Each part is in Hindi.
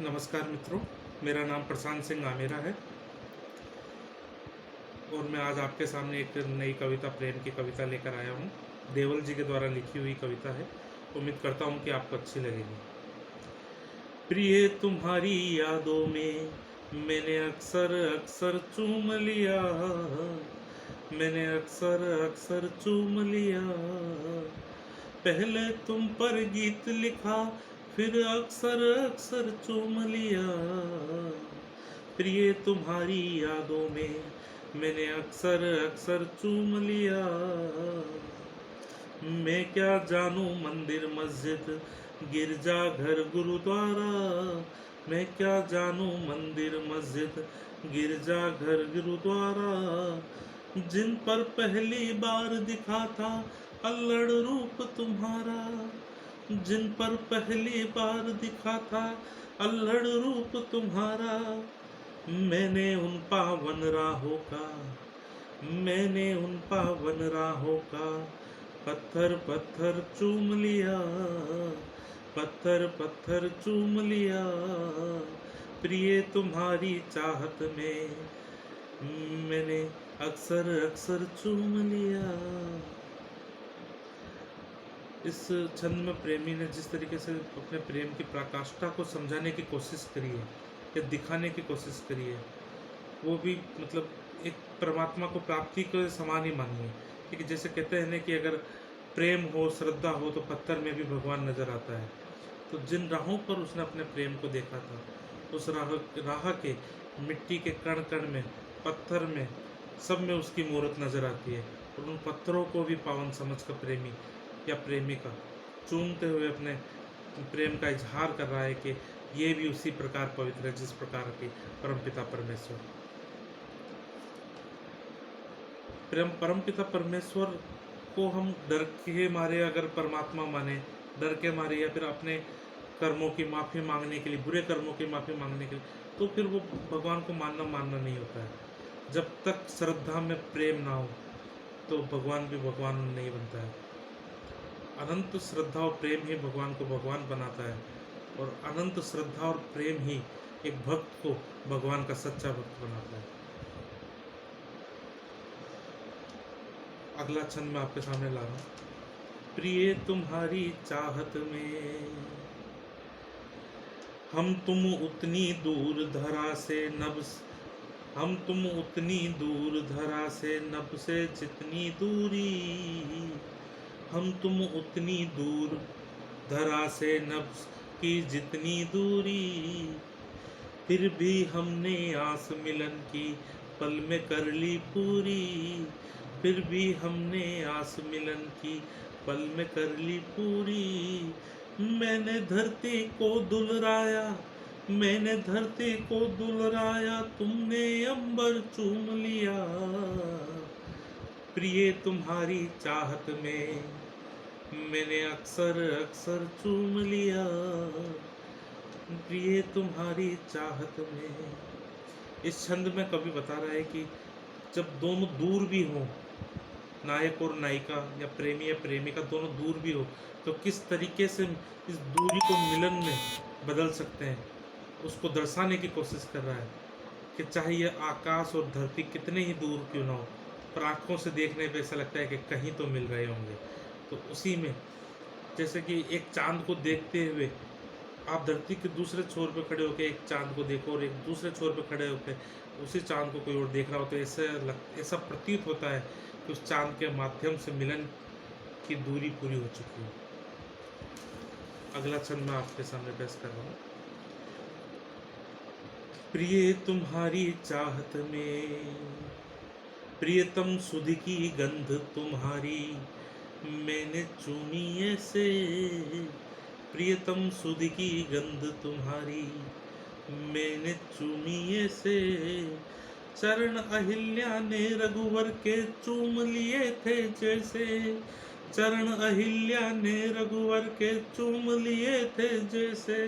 नमस्कार मित्रों, मेरा नाम प्रशांत सिंह आमेरा है और मैं आज आपके सामने एक नई कविता, प्रेम की कविता लेकर आया हूँ। देवल जी के द्वारा लिखी हुई कविता है। उम्मीद करता हूँ कि आपको अच्छी लगेगी। प्रिय तुम्हारी यादों में मैंने अक्सर अक्सर चूम लिया, मैंने अक्सर अक्सर चूम लिया। पहले तुम पर गीत लिखा, फिर अक्सर अक्सर चूम लिया। प्रिय तुम्हारी यादों में मैंने अक्सर अक्सर चूम लिया। मैं क्या जानूं मंदिर मस्जिद गिरजा घर गुरुद्वारा, मैं क्या जानूं मंदिर मस्जिद गिरजा घर गुरुद्वारा। जिन पर पहली बार दिखा था अल्लड़ रूप तुम्हारा, जिन पर पहली बार दिखा था अल्लड़ रूप तुम्हारा। मैंने उन पावन राहों का, मैंने उन पावन राहों का पत्थर पत्थर चूम लिया, पत्थर पत्थर चूम लिया। प्रिय तुम्हारी चाहत में मैंने अक्सर अक्सर चूम लिया। इस छंद में प्रेमी ने जिस तरीके से अपने प्रेम की पराकाष्ठा को समझाने की कोशिश करी है या दिखाने की कोशिश करी है, वो भी मतलब एक परमात्मा को प्राप्ति के समान ही मानिए। क्योंकि जैसे कहते हैं ना कि अगर प्रेम हो, श्रद्धा हो, तो पत्थर में भी भगवान नजर आता है। तो जिन राहों पर उसने अपने प्रेम को देखा था, उस राह के मिट्टी के कण कण में, पत्थर में, सब में उसकी मूर्त नजर आती है। और उन पत्थरों को भी पावन समझ कर प्रेमी या प्रेमिका चूमते हुए अपने प्रेम का इजहार कर रहा है कि ये भी उसी प्रकार पवित्र है जिस प्रकार की परमपिता परमेश्वर। परमपिता परमेश्वर को हम डर के मारे अगर परमात्मा माने, डर के मारे या फिर अपने कर्मों की माफ़ी मांगने के लिए, बुरे कर्मों की माफ़ी मांगने के लिए, तो फिर वो भगवान को मानना नहीं होता है। जब तक श्रद्धा में प्रेम ना हो तो भगवान भी भगवान नहीं बनता है। अनंत श्रद्धा और प्रेम ही भगवान को भगवान बनाता है, और अनंत श्रद्धा और प्रेम ही एक भक्त को भगवान का सच्चा भक्त बनाता है। अगला छंद मैं आपके सामने ला रहा हूँ। प्रिय तुम्हारी चाहत में हम तुम उतनी दूर धरा से नभ, हम तुम उतनी दूर धरा से नभ से जितनी दूरी, हम तुम उतनी दूर धरा से नभ की जितनी दूरी। फिर भी हमने आस मिलन की पल में कर ली पूरी, फिर भी हमने आस मिलन की पल में कर ली पूरी। मैंने धरती को दुलराया, मैंने धरती को दुलराया, तुमने अंबर चूम लिया। प्रिय तुम्हारी चाहत में मैंने अक्सर अक्सर चूम लिया, प्रिय तुम्हारी चाहत में। इस छंद में कवि बता रहा है कि जब दोनों दूर भी हों, नायक और नायिका या प्रेमी या प्रेमिका दोनों दूर भी हो, तो किस तरीके से इस दूरी को मिलन में बदल सकते हैं, उसको दर्शाने की कोशिश कर रहा है। कि चाहे ये आकाश और धरती कितने ही दूर क्यों ना हो, पर आँखों से देखने पे ऐसा लगता है कि कहीं तो मिल रहे होंगे। तो उसी में जैसे कि एक चांद को देखते हुए आप धरती के दूसरे छोर पर खड़े होकर एक चांद को देखो, और एक दूसरे छोर पर खड़े होकर उसी चांद को कोई और देख रहा हो, तो ऐसा प्रतीत होता है कि उस चांद के माध्यम से मिलन की दूरी पूरी हो चुकी है। अगला छंद मैं आपके सामने पेश कर रहा हूँ। प्रिय तुम्हारी चाहत में प्रियतम सुध की गंध तुम्हारी मैंने चूमी ऐसे, प्रियतम सुध की गंध तुम्हारी मैंने चूमी ऐसे। चरण अहिल्या ने रघुवर के चूम लिए थे जैसे, चरण अहिल्या ने रघुवर के चूम लिए थे जैसे।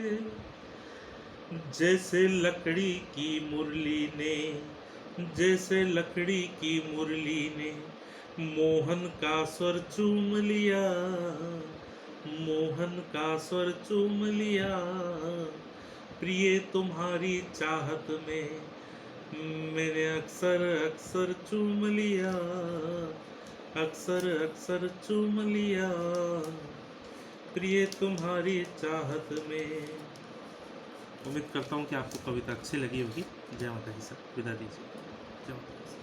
जैसे लकड़ी की मुरली ने, जैसे लकड़ी की मुरली ने मोहन का स्वर चूम लिया, मोहन का स्वर चूम लिया। प्रिय तुम्हारी चाहत में मैंने अक्सर अक्सर चूम लिया, अक्सर अक्सर चूम लिया, प्रिय तुम्हारी चाहत में। उम्मीद करता हूँ कि आपको कविता अच्छी लगी होगी। जय माता दी सर, विदा दीजिए। जय माता दी।